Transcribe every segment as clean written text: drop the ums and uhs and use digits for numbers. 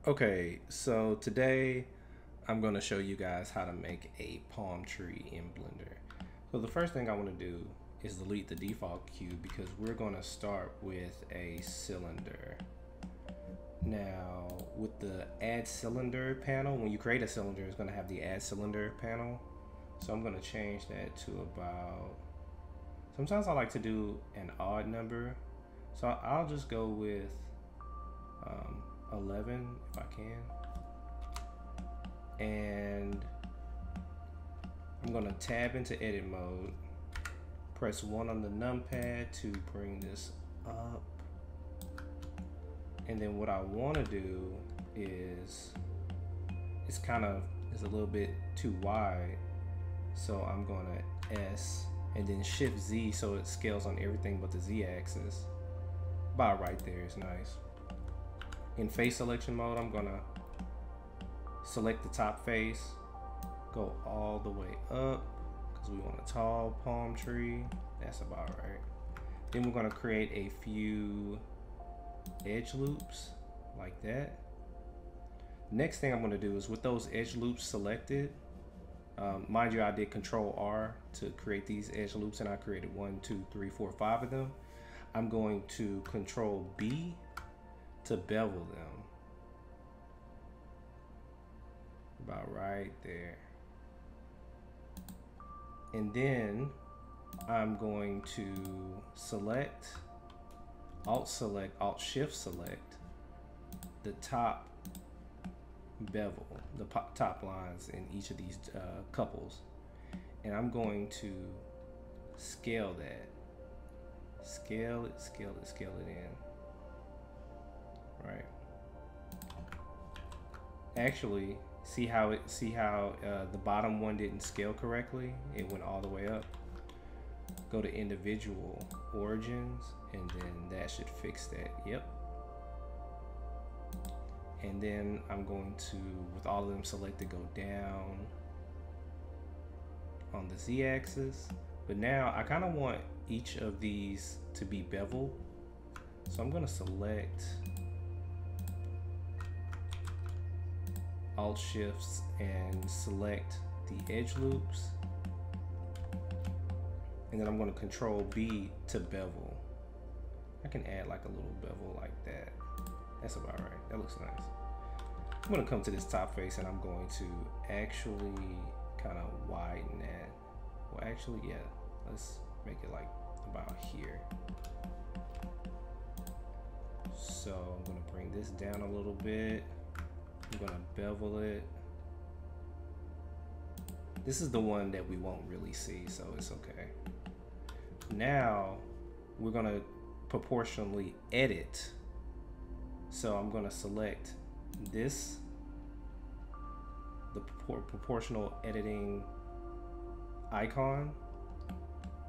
Okay, so today I'm going to show you guys how to make a palm tree in Blender. So the first thing I want to do is delete the default cube because we're going to start with a cylinder. Now with the add cylinder panel, when you create a cylinder, it's going to have the add cylinder panel. So I'm going to change that to about, sometimes I like to do an odd number. So I'll just go with 11 if I can. And I'm gonna tab into edit mode, press 1 on the numpad to bring this up. And then what I wanna do is, it's a little bit too wide. So I'm gonna S and then Shift Z so it scales on everything but the Z axis. About right there is nice. In face selection mode, I'm gonna select the top face, go all the way up because we want a tall palm tree. That's about right. Then we're gonna create a few edge loops like that. Next thing I'm gonna do is with those edge loops selected, mind you, I did Control R to create these edge loops and I created 1, 2, 3, 4, 5 of them. I'm going to Control B to bevel them. About right there. And then I'm going to select, Alt Shift select the top bevel, the top lines in each of these couples. And I'm going to scale that. Scale it in. Right. Actually, see how the bottom one didn't scale correctly? It went all the way up. Go to individual origins and then that should fix that. Yep. And then I'm going to, with all of them selected, go down on the Z axis. But now I kind of want each of these to be beveled. So I'm going to select Alt Shifts and select the edge loops. And then I'm going to Control B to bevel. I can add like a little bevel like that. That's about right. That looks nice. I'm going to come to this top face and I'm going to actually kind of widen that. Well, actually, yeah, let's make it like about here. So I'm going to bring this down a little bit. I'm going to bevel it. This is the one that we won't really see, so it's okay. Now we're going to proportionally edit. So I'm going to select this, the proportional editing icon.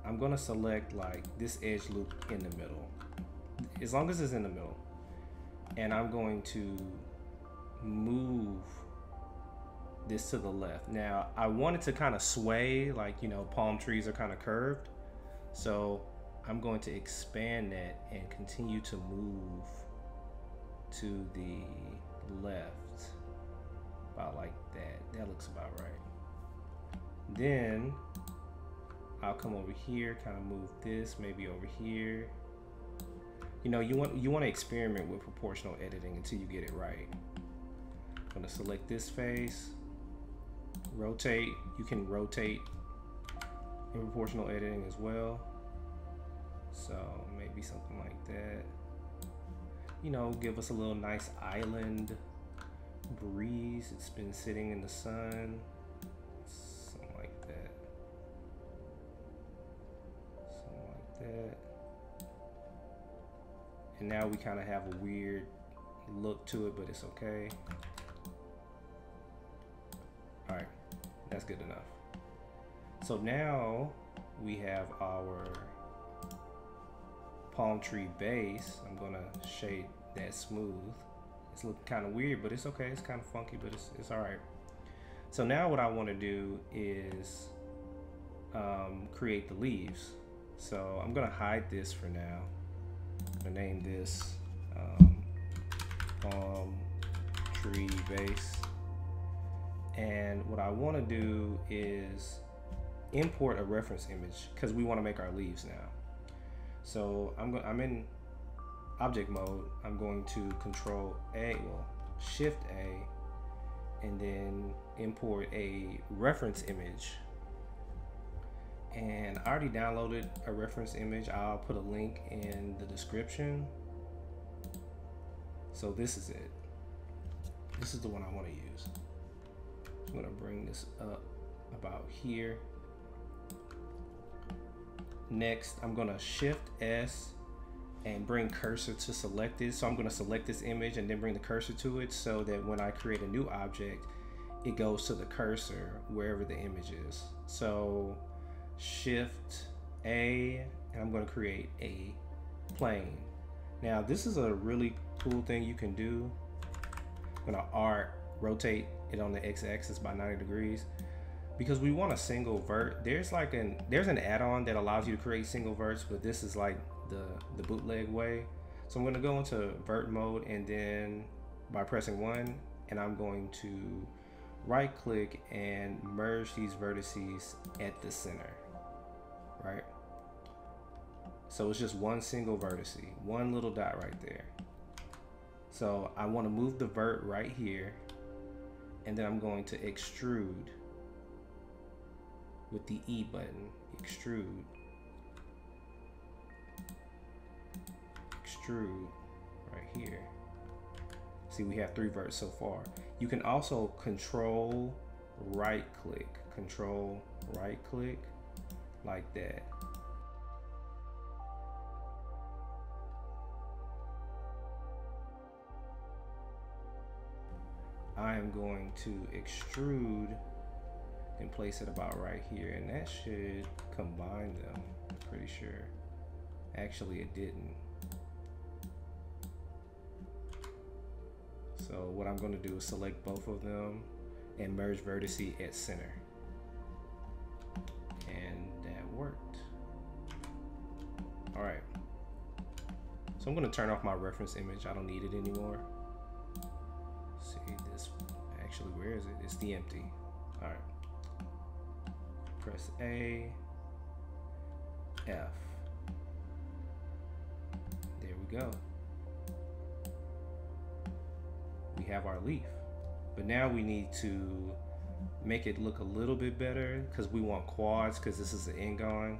I'm going to select like this edge loop in the middle, as long as it's in the middle. And I'm going to move this to the left. Now I want it to kind of sway, like, you know, palm trees are kind of curved. So I'm going to expand that and continue to move to the left, about like that. That looks about right. Then I'll come over here, kind of move this maybe over here. You know, you want to experiment with proportional editing until you get it right. I'm going to select this face, rotate. You can rotate in proportional editing as well. So maybe something like that. You know, give us a little nice island breeze. It's been sitting in the sun. Something like that. Something like that. And now we kind of have a weird look to it, but it's okay. All right, that's good enough. So now we have our palm tree base. I'm gonna shade that smooth. It's looking kind of weird, but it's okay. It's kind of funky, but it's all right. So now what I want to do is create the leaves. So I'm gonna hide this for now. I'm gonna name this palm tree base. And what I want to do is import a reference image because we want to make our leaves now. So I'm in object mode. I'm going to Shift A, and then import a reference image. And I already downloaded a reference image. I'll put a link in the description. So this is it. This is the one I want to use. I'm going to bring this up about here. Next, I'm going to Shift S and bring cursor to selected. So I'm going to select this image and then bring the cursor to it so that when I create a new object, it goes to the cursor wherever the image is. So Shift A, and I'm going to create a plane. Now this is a really cool thing you can do. I'm going to rotate it on the x-axis by 90 degrees because we want a single vert. There's an add-on that allows you to create single verts, but this is like the bootleg way. So I'm going to go into vert mode, and then by pressing 1, and I'm going to right click and merge these vertices at the center, right? So it's just one single vertex, one little dot right there. So I want to move the vert right here, and then I'm going to extrude with the E button. Extrude right here. See, we have 3 verts so far. You can also control right click like that. I am going to extrude and place it about right here, and that should combine them, I'm pretty sure. Actually, it didn't. So what I'm going to do is select both of them and merge vertices at center. And that worked. All right. So I'm going to turn off my reference image. I don't need it anymore. See this, actually, where is it? It's the empty. All right. Press A, F. There we go. We have our leaf, but now we need to make it look a little bit better because we want quads, because this is the end.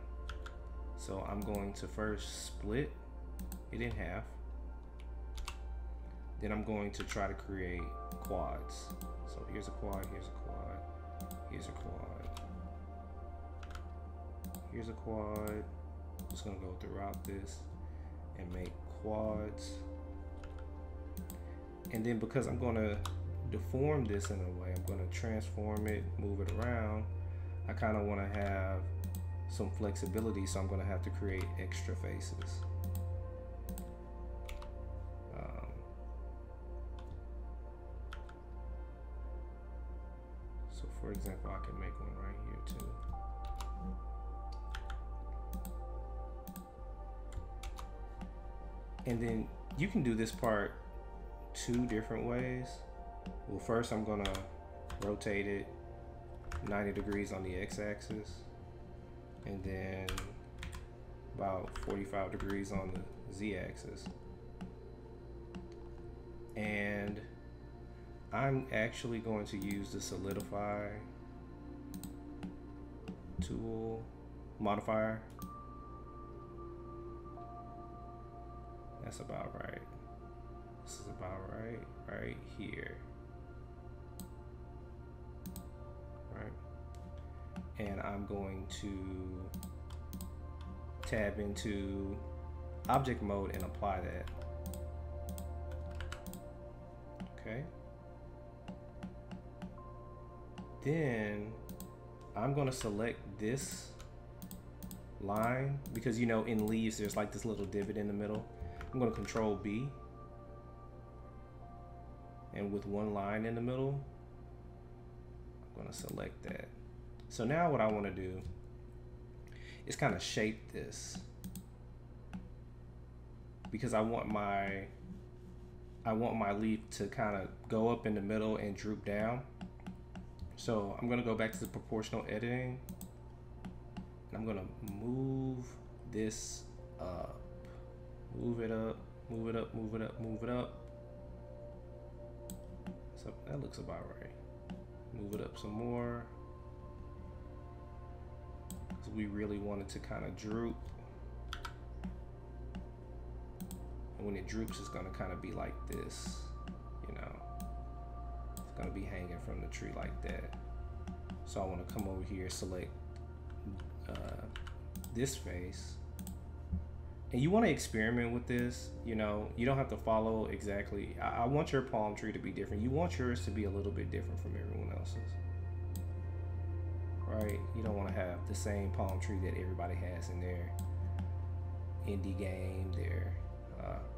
So I'm going to first split it in half. Then I'm going to try to create quads. So here's a quad, here's a quad, here's a quad, here's a quad. Just gonna go throughout this and make quads. And then because I'm gonna deform this in a way, I'm gonna transform it, move it around. I kind of want to have some flexibility, so I'm gonna have to create extra faces. So for example, I can make one right here too. And then you can do this part 2 different ways. Well, first I'm gonna rotate it 90 degrees on the x-axis, and then about 45 degrees on the z-axis. And I'm actually going to use the solidify tool modifier. That's about right. This is about right here. Right. And I'm going to tab into object mode and apply that. Okay. Then I'm going to select this line because, you know, in leaves there's like this little divot in the middle. I'm going to Control B, and with one line in the middle, I'm going to select that. So now what I want to do is kind of shape this, because I want my leaf to kind of go up in the middle and droop down. So I'm gonna go back to the proportional editing, and I'm gonna move this up, move it up, move it up, move it up, move it up. So that looks about right. Move it up some more, because we really want it to kind of droop. And when it droops, it's gonna kind of be like this, you know. It's gonna be hanging from the tree like that. So I want to come over here, select this face, and you want to experiment with this. You know, you don't have to follow exactly. I want your palm tree to be different. You want yours to be a little bit different from everyone else's, right? You don't want to have the same palm tree that everybody has in their indie game, their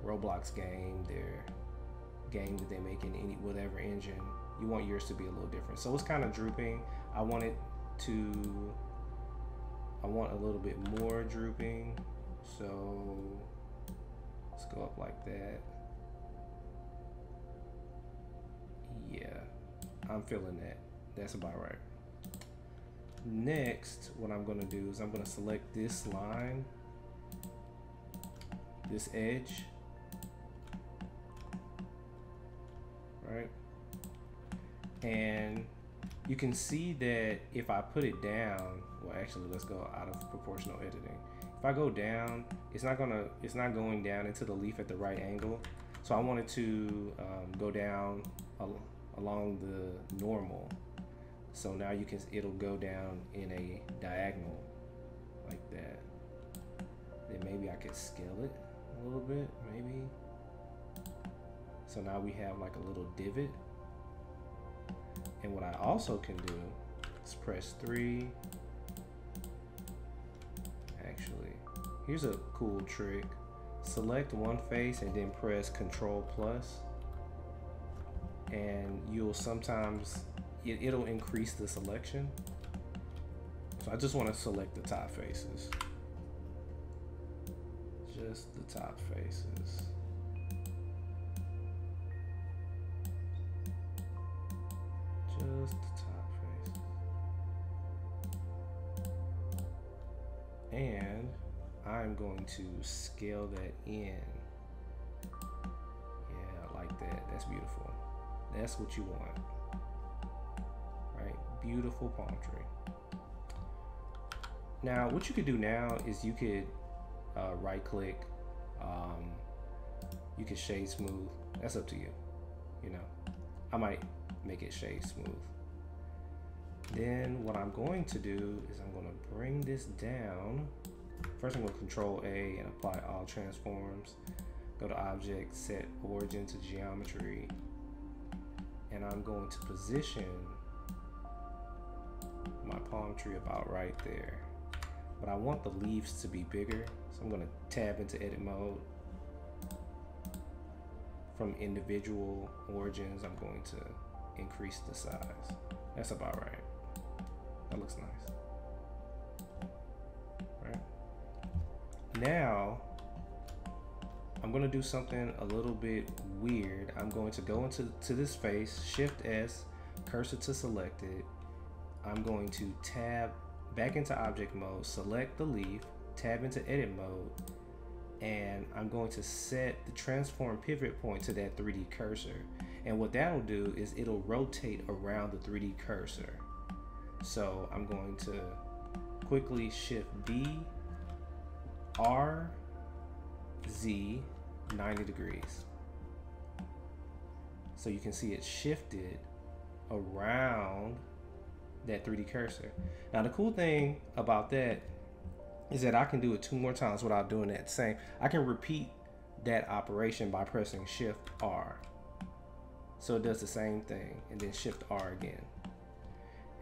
Roblox game, their game that they make in any whatever engine. You want yours to be a little different. So it's kind of drooping. I want a little bit more drooping. So let's go up like that. Yeah, I'm feeling that. That's about right. Next, what I'm gonna do is I'm gonna select this line, this edge, right? And you can see that if I put it down, well, actually, let's go out of proportional editing. If I go down, it's not going down into the leaf at the right angle. So I want it to go down along the normal. So now it'll go down in a diagonal like that. Then maybe I could scale it a little bit, maybe. So now we have like a little divot. And what I also can do is press 3. Actually, here's a cool trick. Select one face and then press Control+, and you'll sometimes, it'll increase the selection. So I just want to select the top faces. Just the top faces. Just the top face. And I'm going to scale that in. Yeah, I like that. That's beautiful. That's what you want. Right? Beautiful palm tree. Now, what you could do now is you could right click. You could shade smooth. That's up to you. You know, I might make it shade smooth. Then what I'm going to do is I'm going to bring this down. First I'm going to Control A and apply all transforms. Go to Object, set origin to geometry, and I'm going to position my palm tree about right there. But I want the leaves to be bigger, so I'm going to tab into edit mode. From individual origins, I'm going to increase the size. That's about right. That looks nice. Right. Now, I'm going to do something a little bit weird. I'm going to go into this face, Shift S, cursor to selected. I'm going to tab back into object mode, select the leaf, tab into edit mode, and I'm going to set the transform pivot point to that 3D cursor. And what that'll do is it'll rotate around the 3D cursor. So I'm going to quickly Shift B, R, Z, 90 degrees. So you can see it shifted around that 3D cursor. Now the cool thing about that is that I can do it 2 more times without doing that same. I can repeat that operation by pressing Shift R. So it does the same thing, and then Shift R again.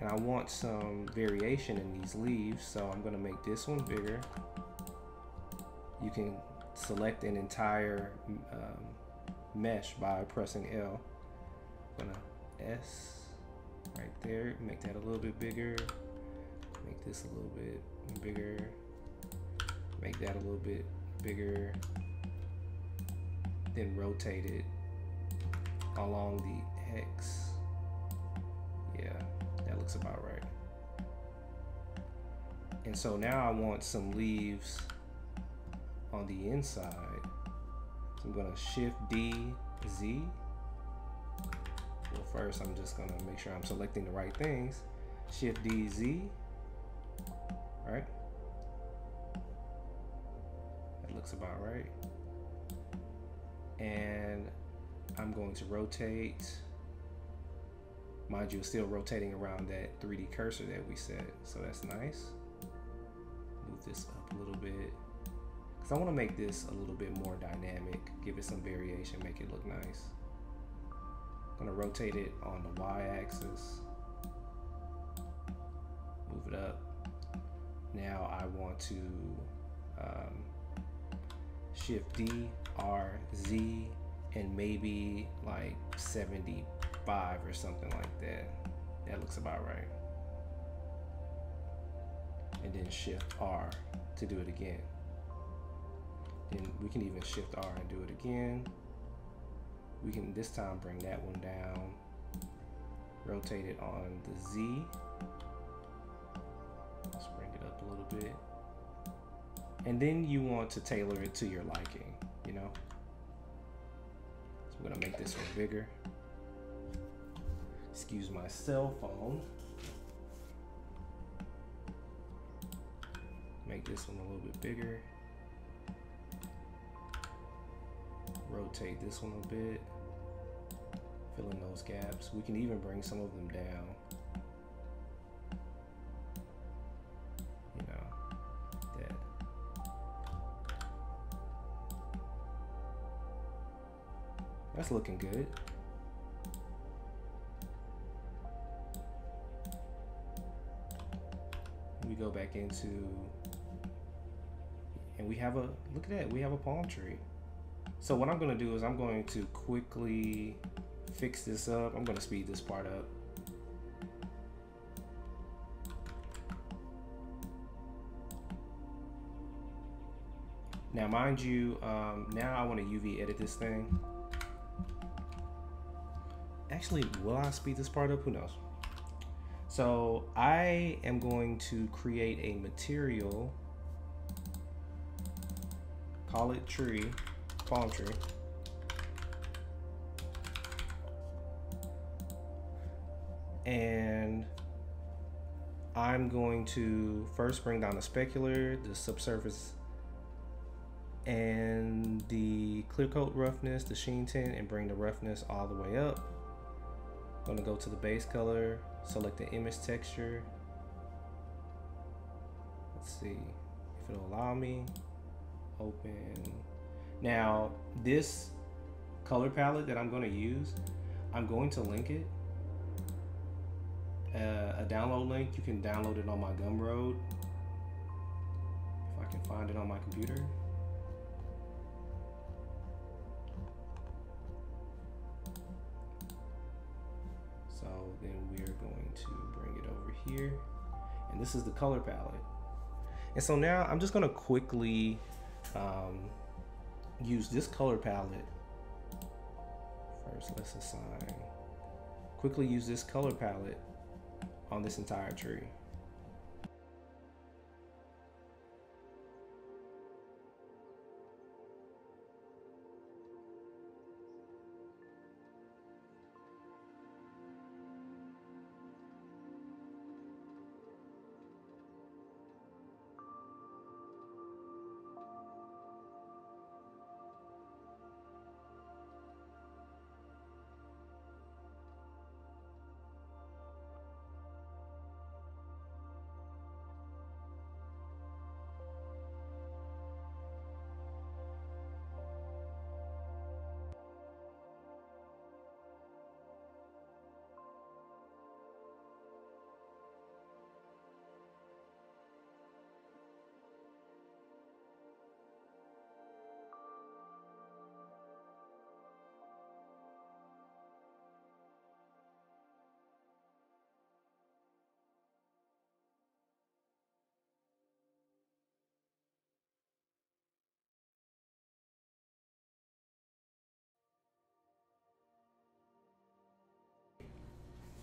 And I want some variation in these leaves, so I'm gonna make this one bigger. You can select an entire mesh by pressing L. I'm gonna S right there, make that a little bit bigger, make this a little bit bigger, make that a little bit bigger, then rotate it along the X. Yeah, that looks about right. And so now I want some leaves on the inside. So I'm gonna Shift D, Z. Well, first I'm just gonna make sure I'm selecting the right things. Shift D, Z, right? That looks about right. And I'm going to rotate. Mind you, it's still rotating around that 3D cursor that we set, so that's nice. Move this up a little bit, because I want to make this a little bit more dynamic, give it some variation, make it look nice. I'm going to rotate it on the Y-axis, move it up. Now I want to Shift D, R, Z, and maybe like 75 or something like that. That looks about right. And then Shift R to do it again. Then we can even Shift R and do it again. We can this time bring that one down, rotate it on the Z. Let's bring it up a little bit. And then you want to tailor it to your liking, you know? So we're gonna make this one bigger. Excuse my cell phone. Make this one a little bit bigger. Rotate this one a bit. Fill in those gaps. We can even bring some of them down. You know, that. That's looking good. We go back into, and we have a, look at that, we have a palm tree. So what I'm gonna do is I'm going to quickly fix this up. I'm gonna speed this part up. Now mind you, now I wanna UV edit this thing. Actually, will I speed this part up? Who knows? So I am going to create a material, call it tree, palm tree. And I'm going to first bring down the specular, the subsurface, and the clear coat roughness, the sheen tint, and bring the roughness all the way up. I'm gonna go to the base color, select the image texture. Let's see if it'll allow me. Open. Now, this color palette that I'm gonna use, I'm going to link it. A download link, you can download it on my Gumroad. If I can find it on my computer. So then we're going to bring it over here. And this is the color palette. And so now I'm just gonna quickly use this color palette. First, let's assign. Quickly use this color palette on this entire tree.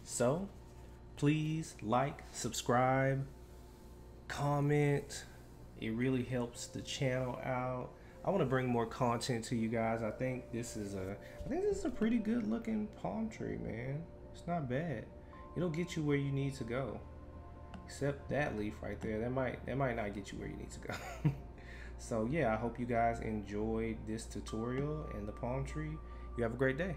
So please like, subscribe, comment. It really helps the channel out. I want to bring more content to you guys. I think this is a pretty good looking palm tree, man. It's not bad. It'll get you where you need to go. Except that leaf right there. That might not get you where you need to go. So yeah, I hope you guys enjoyed this tutorial and the palm tree. You have a great day.